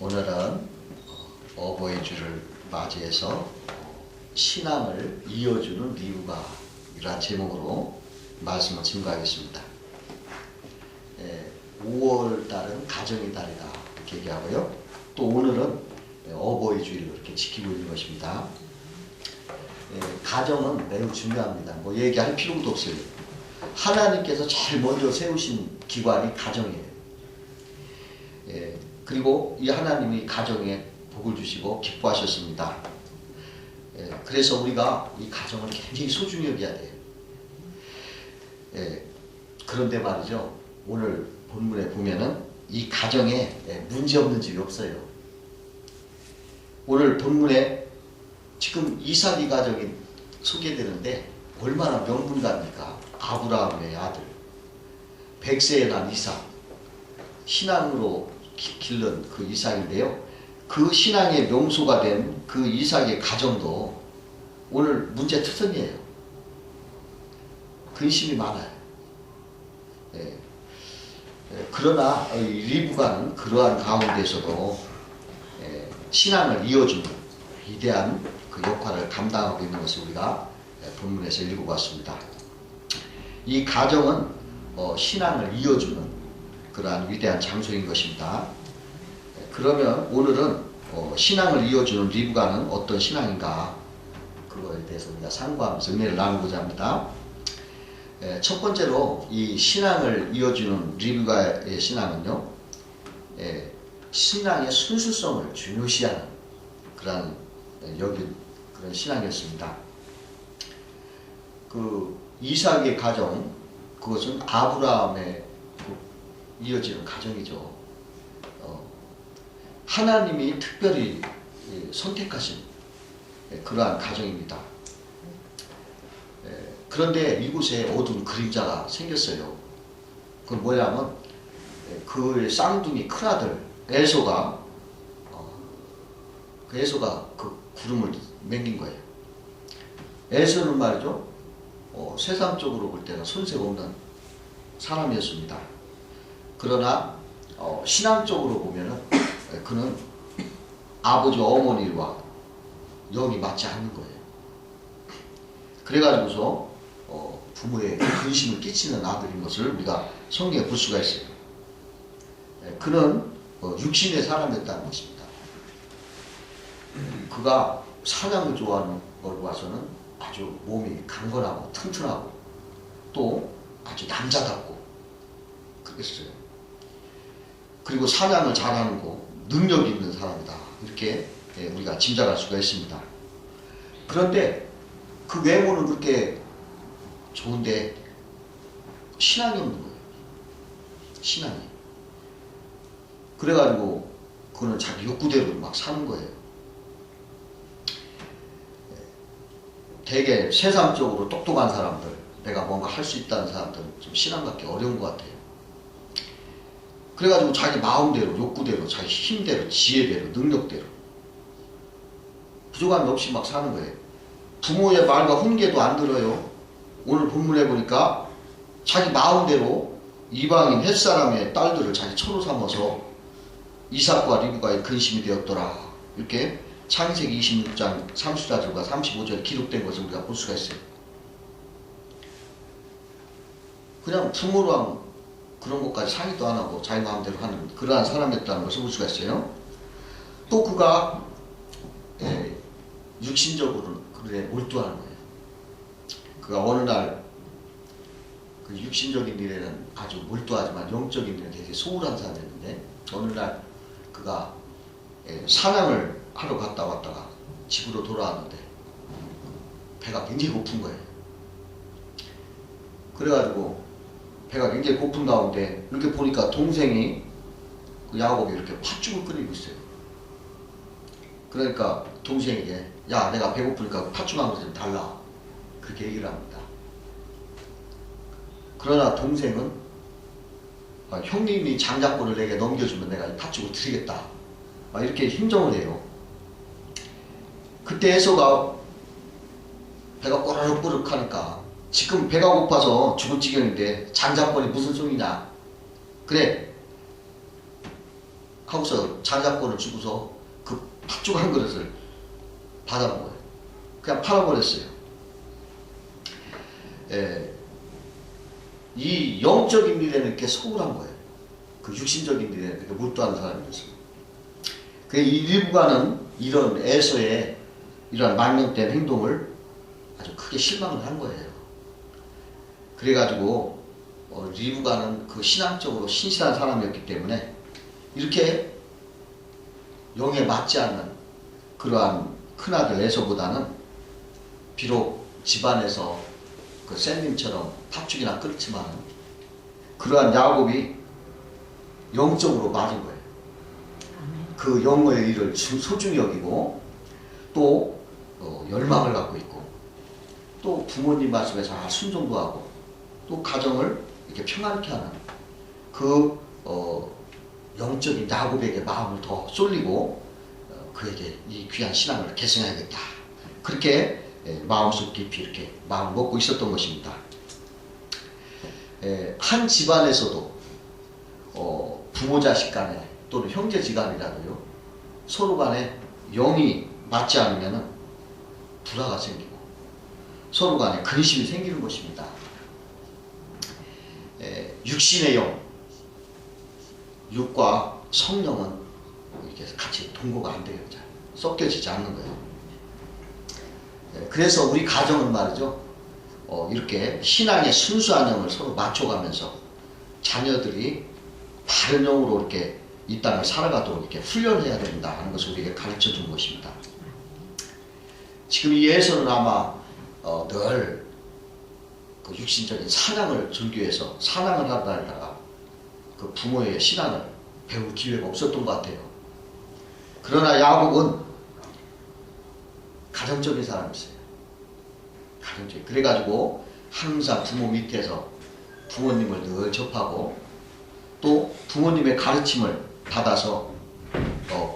오늘은 어버이 주를 맞이해서 신앙을 이어주는 이유가 이란 제목으로 말씀을 증거하겠습니다. 5월 달은 가정의 달이다 이렇게 얘기하고요. 또 오늘은 어버이 주일로 이렇게 지키고 있는 것입니다. 가정은 매우 중요합니다. 뭐 얘기할 필요도 없어요. 하나님께서 제일 먼저 세우신 기관이 가정이에요. 그리고 이 하나님이 가정에 복을 주시고 기뻐하셨습니다. 그래서 우리가 이 가정을 굉장히 소중히 여겨야 돼요. 그런데 말이죠. 오늘 본문에 보면은 이 가정에 문제 없는 집이 없어요. 오늘 본문에 지금 이삭이 가정이 소개되는데 얼마나 명분갑니까? 아브라함의 아들, 100세에 난 이삭, 신앙으로 기른 그 이삭인데요. 그 신앙의 명소가 된 그 이삭의 가정도 오늘 문제투성이에요. 근심이 많아요. 그러나 리브가는 그러한 가운데서도 신앙을 이어주는 위대한 그 역할을 감당하고 있는 것을 우리가 본문에서 읽어봤습니다. 이 가정은 신앙을 이어주는 그러한 위대한 장소인 것입니다. 그러면 오늘은 신앙을 이어주는 리브가는 어떤 신앙인가 그거에 대해서 우리가 상고하면서 은혜를 나누고자 합니다. 첫 번째로 이 신앙을 이어주는 리브가의 신앙은요, 신앙의 순수성을 중요시하는 그런 신앙이었습니다. 그 이삭의 가정, 그것은 아브라함의 이어지는 가정이죠. 하나님이 특별히 선택하신 그러한 가정입니다. 그런데 이곳에 어두운 그림자가 생겼어요. 그건 뭐냐면 그 쌍둥이 큰아들 에서가 그 구름을 맹긴 거예요. 에서는 말이죠, 세상적으로 볼 때는 손색 없는 사람이었습니다. 그러나 신앙적으로 보면은 그는 아버지 어머니와 영이 맞지 않는 거예요. 그래가지고서 부모의 근심을 끼치는 아들인 것을 우리가 성경에 볼 수가 있어요. 그는 육신의 사람이었다는 것입니다. 그가 사냥을 좋아하는 걸 봐서는 아주 몸이 강건하고 튼튼하고 또 아주 남자답고 그랬어요. 그리고 사냥을 잘하는 거 능력 있는 사람이다 이렇게 우리가 짐작할 수가 있습니다. 그런데 그 외모는 그렇게 좋은데 신앙이 없는 거예요. 신앙이. 그래가지고 그는 자기 욕구대로 막 사는 거예요. 되게 세상적으로 똑똑한 사람들, 내가 뭔가 할 수 있다는 사람들은 좀 신앙 갖기 어려운 것 같아요. 그래가지고 자기 마음대로, 욕구대로, 자기 힘대로, 지혜대로, 능력대로 부족함이 없이 막 사는 거예요. 부모의 말과 훈계도 안 들어요. 오늘 본문에 보니까 자기 마음대로 이방인 햇사람의 딸들을 자기 처로 삼아서 이삭과 리브가의 근심이 되었더라. 이렇게 창세기 26장 34절과 35절에 기록된 것을 우리가 볼 수가 있어요. 그냥 부모랑 그런 것까지 상의도 안 하고 자기 마음대로 하는 그러한 사람이었다는 것을 볼 수가 있어요. 또 그가 육신적으로는 그에 몰두하는 거예요. 그가 어느 날 그 육신적인 일에는 아주 몰두하지만 영적인 일은 되게 소홀한 사람이었는데 어느 날 그가 사냥을 하러 갔다 왔다가 집으로 돌아왔는데 배가 굉장히 고픈 거예요. 그래가지고 배가 굉장히 고픈 가운데 이렇게 보니까 동생이 그 야곱이 이렇게 팥죽을 끓이고 있어요. 그러니까 동생에게 야 내가 배고프니까 팥죽 한 그릇 좀 달라 그렇게 얘기를 합니다. 그러나 동생은 형님이 장작권을 내게 넘겨주면 내가 이 팥죽을 드리겠다 이렇게 힘정을 해요. 그때 에서가 배가 꼬르륵꼬르륵 하니까 지금 배가 고파서 죽을 지경인데 장작권이 무슨 소리냐. 그래 하고서 자작권을 주고서 그 팥죽 한 그릇을 받아먹어요. 그냥 팔아버렸어요. 이 영적인 일에는 이렇게 소홀한 거예요. 그 육신적인 일에 이렇게 몰두하는 사람이었어요. 이 리브가는 이런 에서의 이런 망령된 행동을 아주 크게 실망을 한 거예요. 그래가지고 리브가는 그 신앙적으로 신실한 사람이었기 때문에 이렇게 영에 맞지 않는 그러한 큰아들 에서보다는 비록 집안에서 그 샌님처럼 팥죽이나 끓지만 그러한 야곱이 영적으로 맞은 거예요. 그 영어의 일을 소중히 여기고 또 열망을 갖고 있고 또 부모님 말씀에 잘 순종도 하고 또 가정을 이렇게 평안케 하는 그 영적인 야곱에게 마음을 더 쏠리고 그에게 이 귀한 신앙을 계승해야겠다. 그렇게 마음속 깊이 이렇게 마음을 먹고 있었던 것입니다. 한 집안에서도 부모 자식 간에 또는 형제 지간이라도요 서로 간에 영이 맞지 않으면 불화가 생기고 서로 간에 근심이 생기는 것입니다. 육신의 영, 육과 성령은 이렇게 같이 동거가 안 되겠죠. 섞여지지 않는 거예요. 그래서 우리 가정은 말이죠. 이렇게 신앙의 순수한 영을 서로 맞춰가면서 자녀들이 바른 영으로 이렇게 이 땅을 살아가도록 이렇게 훈련해야 된다 하는 것을 우리에게 가르쳐 준 것입니다. 지금 이 에서는 아마 늘 그 육신적인 사랑을 즐기 위해서 사랑을 하다가 그 부모의 신앙을 배울 기회가 없었던 것 같아요. 그러나 야곱은 가정적인 사람이었어요. 가정적인. 그래가지고 항상 부모 밑에서 부모님을 늘 접하고 또 부모님의 가르침을 받아서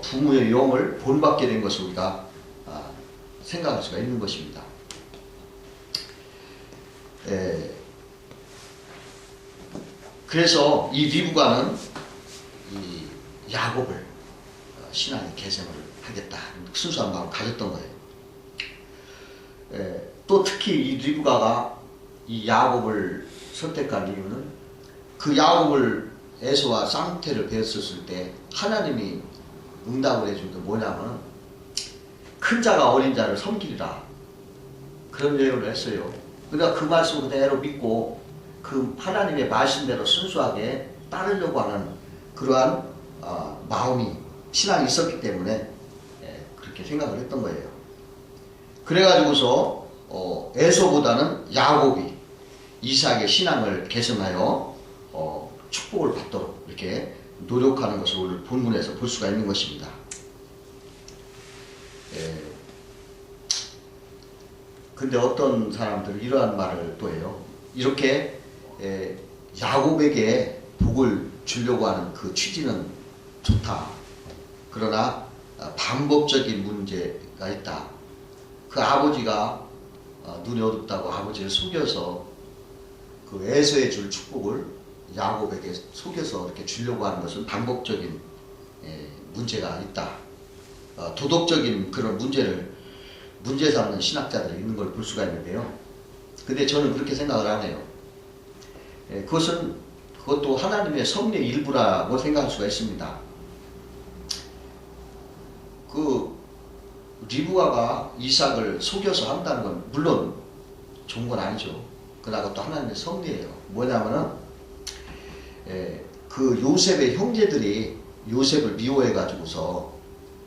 부모의 영을 본받게 된 것을 우리가 생각할 수가 있는 것입니다. 그래서 이 리브가는 이 야곱을 신앙의 계승을 하겠다 순수한 마음을 가졌던 거예요. 또 특히 이 리브가가 이 야곱을 선택한 이유는 그 야곱을 에서와 쌍태를 뵀었을 때 하나님이 응답을 해준 게 뭐냐면 큰 자가 어린 자를 섬기리라 그런 예언을 했어요. 그러니까 그 말씀을 그대로 믿고 그 하나님의 말씀대로 순수하게 따르려고 하는 그러한 마음이 신앙이 있었기 때문에 그렇게 생각을 했던 거예요. 그래가지고서 에서보다는 야곱이 이삭의 신앙을 계승하여 축복을 받도록 이렇게 노력하는 것을 오늘 본문에서 볼 수가 있는 것입니다. 근데 어떤 사람들은 이러한 말을 또 해요. 이렇게 야곱에게 복을 주려고 하는 그 취지는 좋다. 그러나 방법적인 문제가 있다. 그 아버지가 눈이 어둡다고 아버지를 속여서 그 에서에 줄 축복을 야곱에게 속여서 이렇게 주려고 하는 것은 방법적인 문제가 있다. 도덕적인 그런 문제 삼는 신학자들이 있는 걸 볼 수가 있는데요. 근데 저는 그렇게 생각을 안 해요. 그것도 하나님의 섭리의 일부라고 생각할 수가 있습니다. 그 리브가가 이삭을 속여서 한다는 건 물론 좋은 건 아니죠. 그러나 그것도 하나님의 섭리예요. 뭐냐면은 그 요셉의 형제들이 요셉을 미워해 가지고서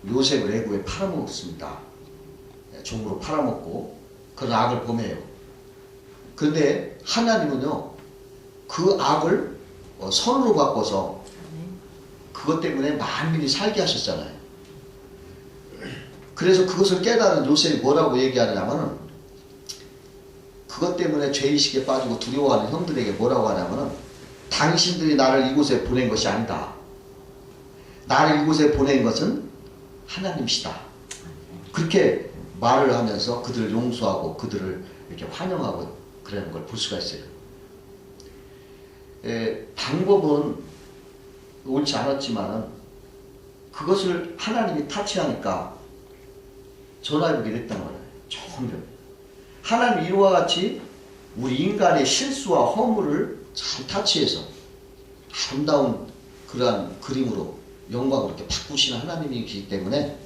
요셉을 애굽에 팔아먹었습니다. 종으로 팔아먹고 그런 악을 범해요. 그런데 하나님은요 그 악을 선으로 바꿔서 그것 때문에 만민이 살게 하셨잖아요. 그래서 그것을 깨달은 요셉이 뭐라고 얘기하냐면은 그것 때문에 죄의식에 빠지고 두려워하는 형들에게 뭐라고 하냐면은 당신들이 나를 이곳에 보낸 것이 아니다. 나를 이곳에 보낸 것은 하나님이시다. 그렇게 말을 하면서 그들을 용서하고 그들을 이렇게 환영하고 그러는 걸 볼 수가 있어요. 방법은 옳지 않았지만은 그것을 하나님이 타치하니까 전화위복이 됐단 말이에요. 조금 하나님 이와 같이 우리 인간의 실수와 허물을 잘 타치해서 아름다운 그러한 그림으로 영광으로 이렇게 바꾸시는 하나님이기 때문에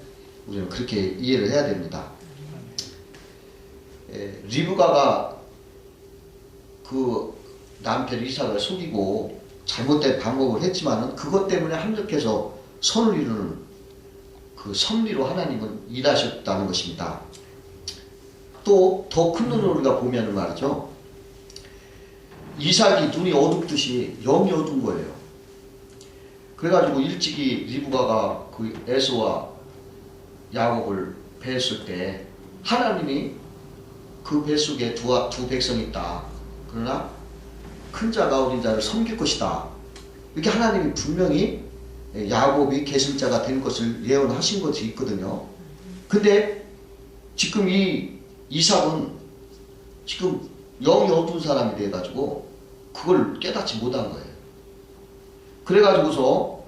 우리는 그렇게 이해를 해야 됩니다. 리브가가 그 남편 이삭을 속이고 잘못된 방법을 했지만은 그것 때문에 합력해서 선을 이루는 그 섭리로 하나님은 일하셨다는 것입니다. 또 더 큰 눈으로 우리가 보면 말이죠. 이삭이 눈이 어둡듯이 영이 어두운 거예요. 그래가지고 일찍이 리브가가 그 에서와 야곱을 배했을 때 하나님이 그 뱃속에 두 백성이 있다. 그러나 큰 자가 어린 자를 섬길 것이다. 이렇게 하나님이 분명히 야곱이 계승자가 된 것을 예언하신 것이 있거든요. 근데 지금 이 이삭은 지금 영이 어두운 사람이 돼가지고 그걸 깨닫지 못한 거예요. 그래가지고서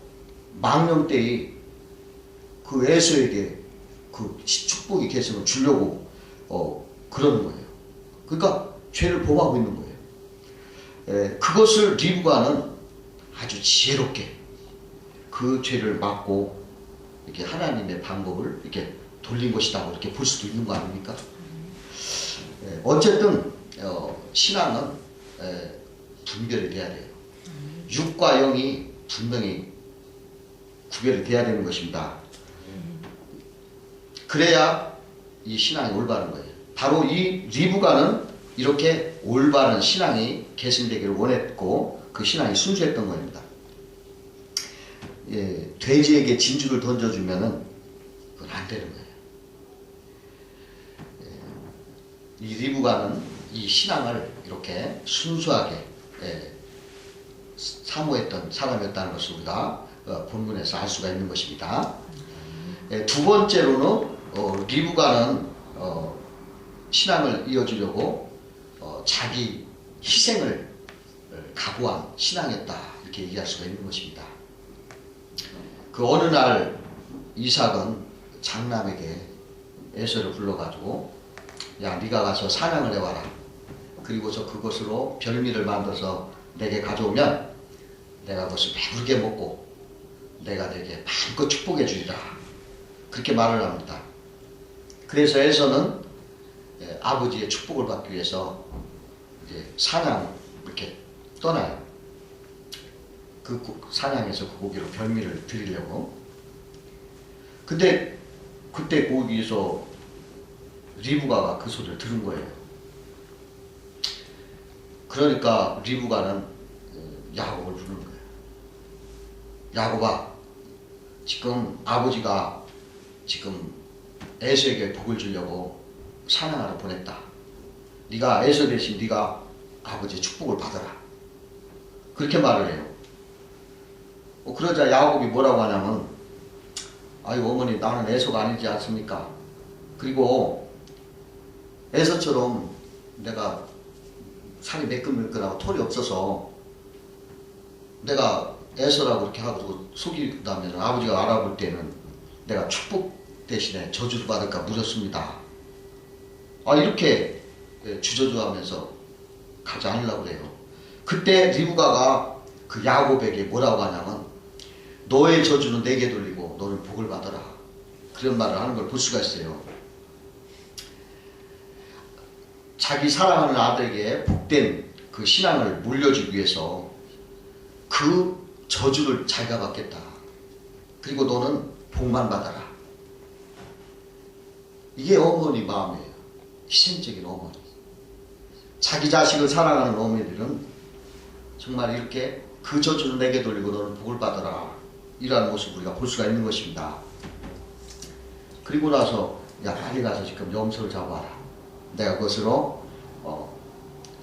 망령 때에 그 에서에게 그 축복의 계승을 주려고 그러는 거예요. 그러니까 죄를 범하고 있는 거예요. 그것을 리브가는 아주 지혜롭게 그 죄를 막고 이렇게 하나님의 방법을 이렇게 돌린 것이다 이렇게 볼 수도 있는 거 아닙니까? 어쨌든 신앙은 분별이 돼야 돼요. 육과 영이 분명히 구별이 돼야 되는 것입니다. 그래야 이 신앙이 올바른 거예요. 바로 이 리브가는 이렇게 올바른 신앙이 계승되기를 원했고 그 신앙이 순수했던 겁니다. 돼지에게 진주를 던져주면은 그건 안 되는 거예요. 이 리브가는 이 신앙을 이렇게 순수하게 사모했던 사람이었다는 것을 우리가 본문에서 알 수가 있는 것입니다. 두 번째로는 리브가는 신앙을 이어주려고 자기 희생을 각오한 신앙이었다 이렇게 얘기할 수가 있는 것입니다. 그 어느 날 이삭은 장남에게 에서를 불러가지고 야 네가 가서 사냥을 해와라. 그리고서 그것으로 별미를 만들어서 내게 가져오면 내가 그것을 배부르게 먹고 내가 내게 마음껏 축복해 주리라. 그렇게 말을 합니다. 그래서 에서는 아버지의 축복을 받기 위해서 이제 사냥 이렇게 떠나요. 그 사냥에서 그 고기로 별미를 드리려고. 근데 그때 거기서 리브가가 그 소리를 들은 거예요. 그러니까 리브가는 야곱을 부르는 거예요. 야곱아, 지금 아버지가 지금 에서에게 복을 주려고 사냥하러 보냈다. 네가 에서 대신 네가 아버지의 축복을 받아라. 그렇게 말을 해요. 그러자 야곱이 뭐라고 하냐면 아유 어머니 나는 에서가 아니지 않습니까? 그리고 에서처럼 내가 살이 매끈매끈하고 털이 없어서 내가 에서라고 이렇게 하고 속이다면 아버지가 알아볼 때는 내가 축복 대신에 저주를 받을까 물었습니다. 이렇게 주저주하면서 가지 않으려고 그래요. 그때 리브가가 그 야곱에게 뭐라고 하냐면 너의 저주는 내게 돌리고 너는 복을 받아라. 그런 말을 하는 걸 볼 수가 있어요. 자기 사랑하는 아들에게 복된 그 신앙을 물려주기 위해서 그 저주를 자기가 받겠다. 그리고 너는 복만 받아라. 이게 어머니 마음이에요. 희생적인 어머니. 자기 자식을 사랑하는 어머니들은 정말 이렇게 그 저주를 내게 돌리고 너는 복을 받아라. 이러한 모습을 우리가 볼 수가 있는 것입니다. 그리고 나서 야 빨리 가서 지금 염소를 잡아라. 내가 그것으로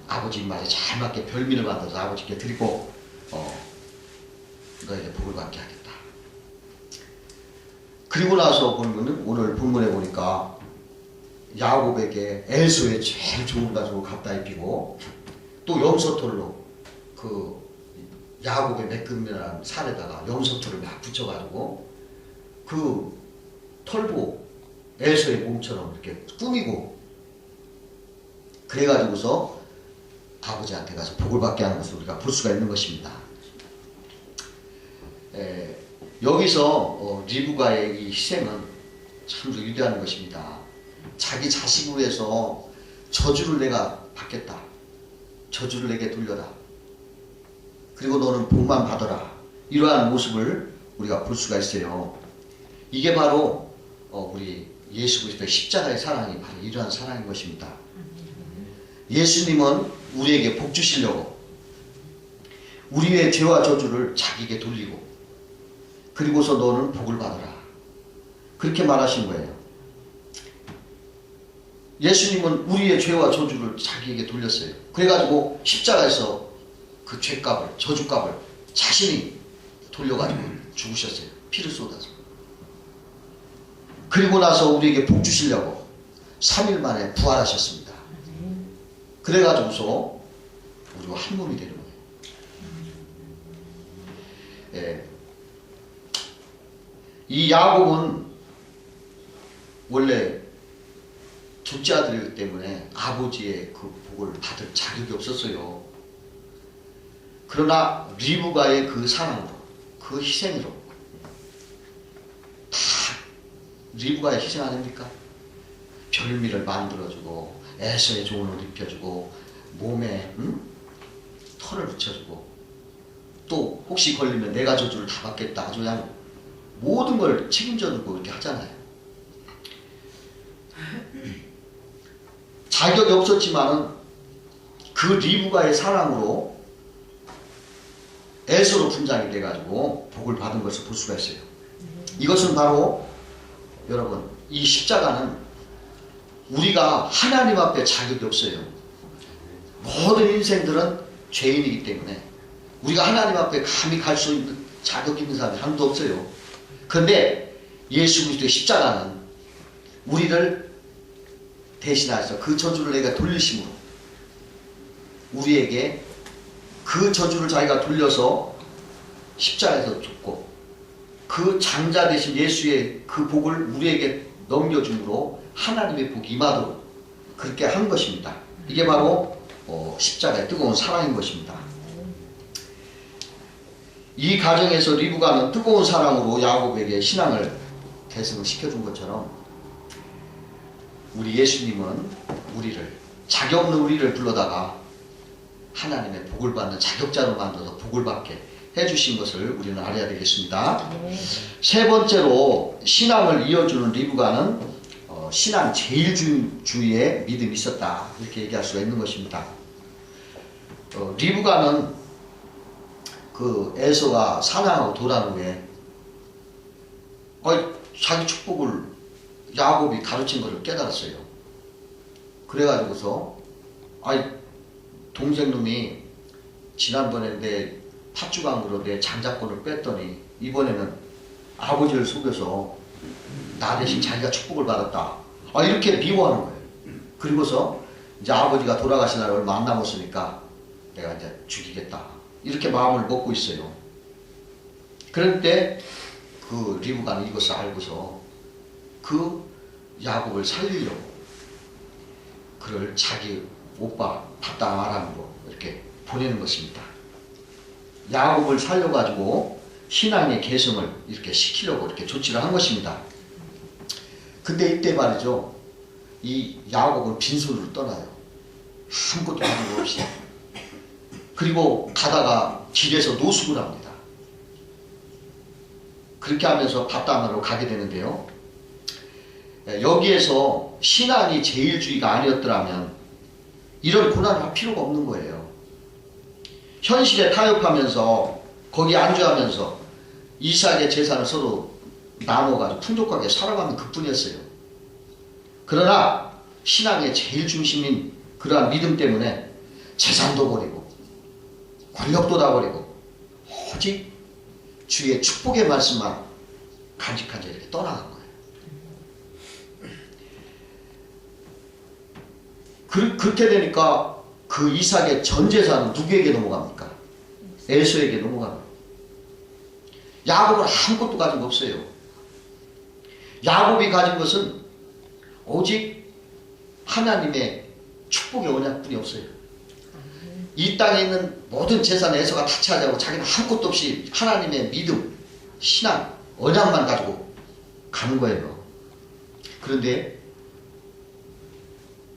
아버지 입맛에 잘 맞게 별미를 만들어서 아버지께 드리고 너에게 복을 받게 하겠다. 그리고 나서 보면 오늘 본문에 보니까 야곱에게 에서의 제일 좋은 가죽을 갖다 입히고 또 염소털로 그 야곱의 매끈한 살에다가 염소털을 막 붙여가지고 그 털보 에서의 몸처럼 이렇게 꾸미고 그래가지고서 아버지한테 가서 복을 받게 하는 것을 우리가 볼 수가 있는 것입니다. 여기서 리브가의 이 희생은 참 위대한 것입니다. 자기 자식으로 해서 저주를 내가 받겠다. 저주를 내게 돌려라. 그리고 너는 복만 받아라. 이러한 모습을 우리가 볼 수가 있어요. 이게 바로 우리 예수 그리스도의 십자가의 사랑이 바로 이러한 사랑인 것입니다. 예수님은 우리에게 복 주시려고 우리의 죄와 저주를 자기에게 돌리고 그리고서 너는 복을 받아라. 그렇게 말하신 거예요. 예수님은 우리의 죄와 저주를 자기에게 돌렸어요. 그래가지고 십자가에서 그 죄값을, 저주값을 자신이 돌려가지고 죽으셨어요. 피를 쏟아서. 그리고 나서 우리에게 복 주시려고 3일 만에 부활하셨습니다. 그래가지고서 우리가 한 몸이 되는 거예요. 예. 이 야곱은 원래 둘째 아들이기 때문에 아버지의 그 복을 받을 자격이 없었어요. 그러나 리브가의 그 사랑으로, 그 희생으로 다 리브가의 희생 아닙니까? 별미를 만들어주고 에서의 좋은 옷 입혀주고 몸에 털을 붙여주고 또 혹시 걸리면 내가 저주를 다 받겠다. 아주 그냥 모든 걸 책임져주고 이렇게 하잖아요. 자격이 없었지만은 그 리브가의 사랑으로 에서로 분장이 돼가지고 복을 받은 것을 볼 수가 있어요. 이것은 바로 여러분 이 십자가는 우리가 하나님 앞에 자격이 없어요. 모든 인생들은 죄인이기 때문에 우리가 하나님 앞에 감히 갈 수 있는 자격 있는 사람이 하나도 없어요. 그런데 예수 그리스도의 십자가는 우리를 대신하셔서 그 저주를 내가 돌리심으로 우리에게 그 저주를 자기가 돌려서 십자가에서 죽고 그 장자 대신 예수의 그 복을 우리에게 넘겨줌으로 하나님의 복이 임하도록 그렇게 한 것입니다. 이게 바로 십자가의 뜨거운 사랑인 것입니다. 이 가정에서 리브가는 뜨거운 사랑으로 야곱에게 신앙을 계승을 시켜준 것처럼 우리 예수님은 우리를 자격 없는 우리를 불러다가 하나님의 복을 받는 자격자로 만들어서 복을 받게 해주신 것을 우리는 알아야 되겠습니다. 세 번째로 신앙을 이어주는 리브가는 신앙 제일주의에 믿음이 있었다 이렇게 얘기할 수가 있는 것입니다. 리브가는 그 에서가 사냥하고 돌아온 후에 자기 축복을 야곱이 가르친 것을 깨달았어요. 그래가지고서 동생놈이 지난번에 내 팥주강으로 내 장자권을 뺐더니 이번에는 아버지를 속여서 나 대신 자기가 축복을 받았다. 이렇게 미워하는 거예요. 그리고서 이제 아버지가 돌아가신 날 얼마 안 남았으니까 내가 이제 죽이겠다. 이렇게 마음을 먹고 있어요. 그럴 때 그 리브가는 이것을 알고서 그 야곱을 살리려고 그를 자기 오빠 바단 아람으로 이렇게 보내는 것입니다. 야곱을 살려가지고 신앙의 계승을 이렇게 시키려고 이렇게 조치를 한 것입니다. 근데 이때 말이죠. 이 야곱은 빈손으로 떠나요. 아무것도 가진 거 없이. 그리고 가다가 길에서 노숙을 합니다. 그렇게 하면서 바단으로 가게 되는데요. 여기에서 신앙이 제일주의가 아니었더라면 이런 고난을 할 필요가 없는 거예요. 현실에 타협하면서 거기 안주하면서 이삭의 재산을 서로 나눠가지고 풍족하게 살아가는 그뿐이었어요. 그러나 신앙의 제일 중심인 그러한 믿음 때문에 재산도 버리고 권력도 다 버리고 오직 주의 축복의 말씀만 간직한 자에게 떠나간 거예요. 그렇게 되니까 그 이삭의 전 재산은 누구에게 넘어갑니까? 에서에게 넘어갑니다. 야곱은 아무것도 가진 거 없어요. 야곱이 가진 것은 오직 하나님의 축복의 언약뿐이 없어요. 이 땅에 있는 모든 재산 에서가 다 차지하고 자기는 아무것도 없이 하나님의 믿음, 신앙, 언약만 가지고 가는 거예요. 그런데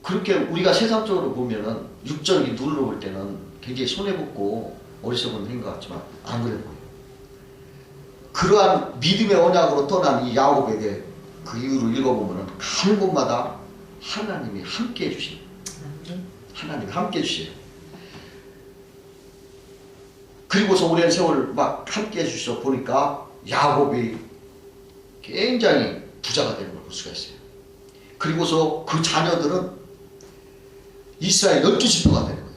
그렇게 우리가 세상적으로 보면은 육적인 눈으로 볼 때는 굉장히 손해보고 어리석은 행것 같지만 안 그래 보여요. 그러한 믿음의 언약으로 떠난 이 야곱에게 그 이유를 읽어보면은 가는 곳마다 하나님이 함께 해주시는 거예요. 하나님이 함께 해주세요. 그리고서 오랜 세월 막 함께 해주셔서 보니까 야곱이 굉장히 부자가 되는 걸 볼 수가 있어요. 그리고서 그 자녀들은 이스라엘 12지파가 되는 거예요.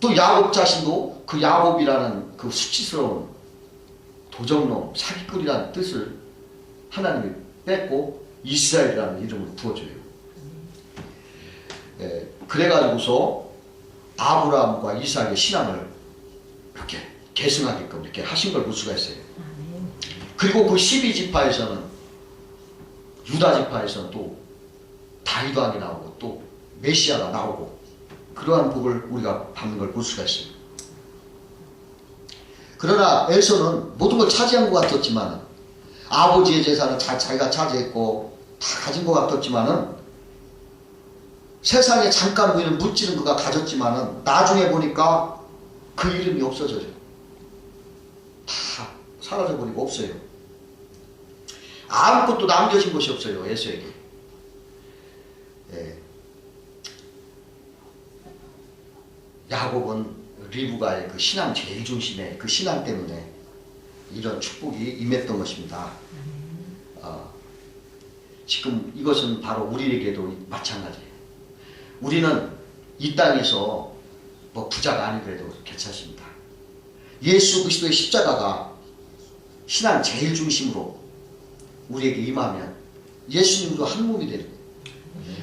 또 야곱 자신도 그 야곱이라는 그 수치스러운 도적놈, 사기꾼이라는 뜻을 하나님이 뺐고 이스라엘이라는 이름을 부어줘요. 그래가지고서 아브라함과 이삭의 신앙을 이렇게 계승하게끔 이렇게 하신 걸 볼 수가 있어요. 그리고 그 12지파에서는 유다지파에서는 또 다윗 왕이 나오고 또 메시아가 나오고 그러한 복을 우리가 받는 걸 볼 수가 있어요. 그러나 에서는 모든 걸 차지한 것 같았지만 아버지의 재산은 자기가 차지했고 다 가진 것 같았지만은 세상에 잠깐 보이는 물질은 그가 가졌지만은 나중에 보니까 그 이름이 없어져요. 다 사라져버리고 없어요. 아무것도 남겨진 것이 없어요. 에서에게. 야곱은 리브가의 그 신앙 제일 중심에 그 신앙 때문에 이런 축복이 임했던 것입니다. 지금 이것은 바로 우리에게도 마찬가지예요. 우리는 이 땅에서 뭐 부자가 아니더라도 괜찮습니다. 예수 그리스도의 십자가가 신앙 제일 중심으로 우리에게 임하면 예수님도 한 몸이 되는 거예요.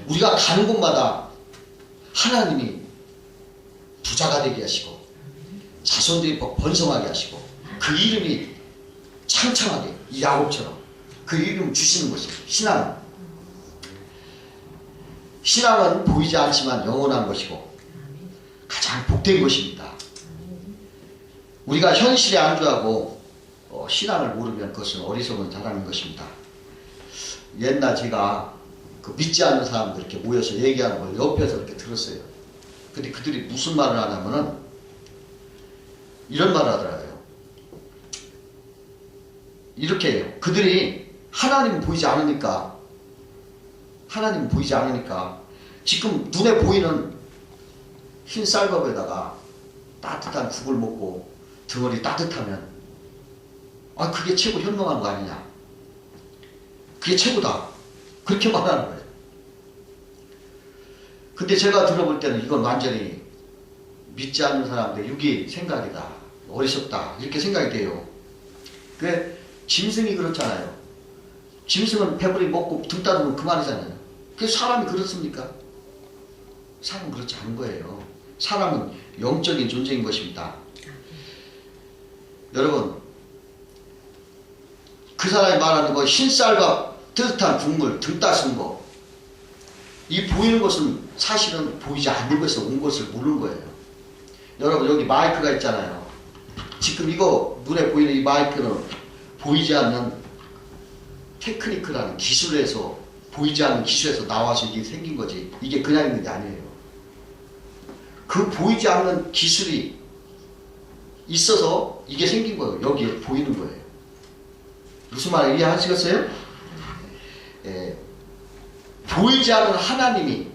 우리가 가는 곳마다 하나님이 부자가 되게 하시고 자손들이 번성하게 하시고 그 이름이 창창하게 이 야곱처럼 그 이름을 주시는 것이에요. 신앙은 보이지 않지만 영원한 것이고 가장 복된 것입니다. 우리가 현실에 안주하고 신앙을 모르면 그것은 어리석은 자라는 것입니다. 옛날 제가 그 믿지 않는 사람들 이렇게 모여서 얘기하는 걸 옆에서 이렇게 들었어요. 근데 그들이 무슨 말을 하냐면은 이런 말을 하더라고요. 이렇게 해요. 그들이 하나님은 보이지 않으니까 지금 눈에 보이는 흰 쌀밥에다가 따뜻한 국을 먹고 등어리 따뜻하면 그게 최고 현명한 거 아니냐. 그게 최고다. 그렇게 말하는 거예요. 근데 제가 들어볼 때는 이건 완전히 믿지 않는 사람들 유기 생각이다. 어리석다. 이렇게 생각이 돼요. 그 짐승이 그렇잖아요. 짐승은 배부리 먹고 등 따르면 그만이잖아요. 그래서 사람이 그렇습니까? 사람은 그렇지 않은 거예요. 사람은 영적인 존재인 것입니다. 여러분, 그 사람이 말하는 거 흰쌀밥 뜨뜻한 국물 등 따스는 거, 이 보이는 것은 사실은 보이지 않는 것에서 온 것을 모르는 거예요. 여러분, 여기 마이크가 있잖아요. 지금 이거 눈에 보이는 이 마이크는 보이지 않는 테크니크라는 기술에서, 보이지 않는 기술에서 나와서 이게 생긴 거지, 이게 그냥 있는 게 아니에요. 그 보이지 않는 기술이 있어서 이게 생긴 거예요. 여기에 보이는 거예요. 무슨 말을 이해하시겠어요? 보이지 않는 하나님이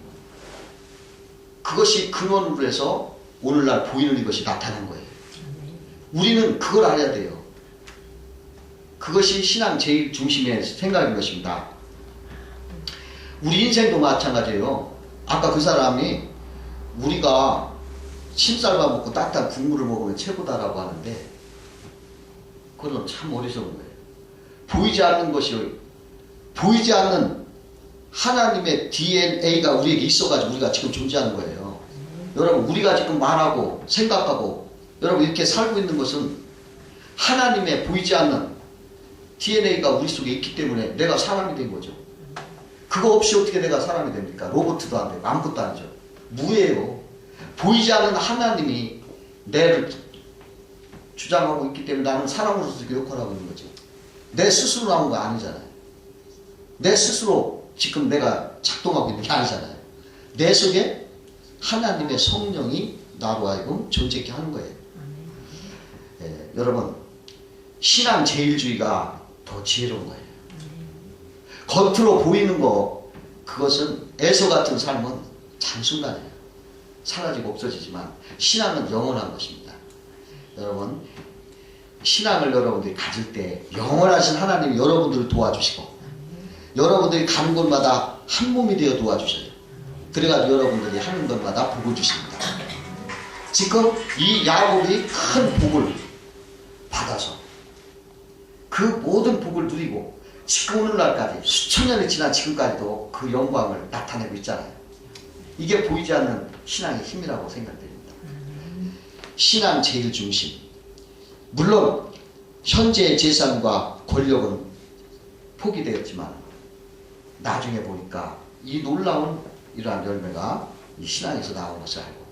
그것이 근원으로 해서 오늘날 보이는 이것이 나타난 거예요. 우리는 그걸 알아야 돼요. 그것이 신앙 제일 중심의 생각인 것입니다. 우리 인생도 마찬가지예요. 아까 그 사람이 우리가 흰쌀밥 먹고 따뜻한 국물을 먹으면 최고다라고 하는데 그건 참 어리석은 거예요. 보이지 않는 것이, 보이지 않는 하나님의 DNA가 우리에게 있어가지고 우리가 지금 존재하는 거예요. 여러분, 우리가 지금 말하고 생각하고 여러분 이렇게 살고 있는 것은 하나님의 보이지 않는 DNA가 우리 속에 있기 때문에 내가 사람이 된 거죠. 그거 없이 어떻게 내가 사람이 됩니까? 로봇도 안 되고 아무것도 아니죠. 무예요. 보이지 않는 하나님이 내를 주장하고 있기 때문에 나는 사람으로서 역할하고 있는 거죠. 내 스스로 나온 거 아니잖아요. 내 스스로 지금 내가 작동하고 있는 게 아니잖아요. 내 속에 하나님의 성령이 나로 하여금 존재케 하는 거예요. 예, 여러분, 신앙 제일주의가 더 지혜로운 거예요. 겉으로 보이는 거, 그것은 에서 같은 삶은 잠순간이에요. 사라지고 없어지지만 신앙은 영원한 것입니다. 여러분, 신앙을 여러분들이 가질 때 영원하신 하나님이 여러분들을 도와주시고 여러분들이 가는 곳마다 한 몸이 되어 도와주셔요. 그래가지고 여러분들이 하는 것마다 복을 주십니다. 지금 이 야곱이 큰 복을 받아서 그 모든 복을 누리고 지금 오늘날까지 수천 년이 지난 지금까지도 그 영광을 나타내고 있잖아요. 이게 보이지 않는 신앙의 힘이라고 생각됩니다. 신앙 제일 중심. 물론 현재의 재산과 권력은 포기되었지만 나중에 보니까 이 놀라운 이러한 열매가 이 신앙에서 나온 것을 알고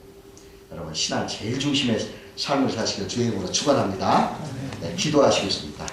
여러분 신앙 제일 중심의 삶을 사시길 주의 이름으로 축원합니다. 네, 기도하시겠습니다.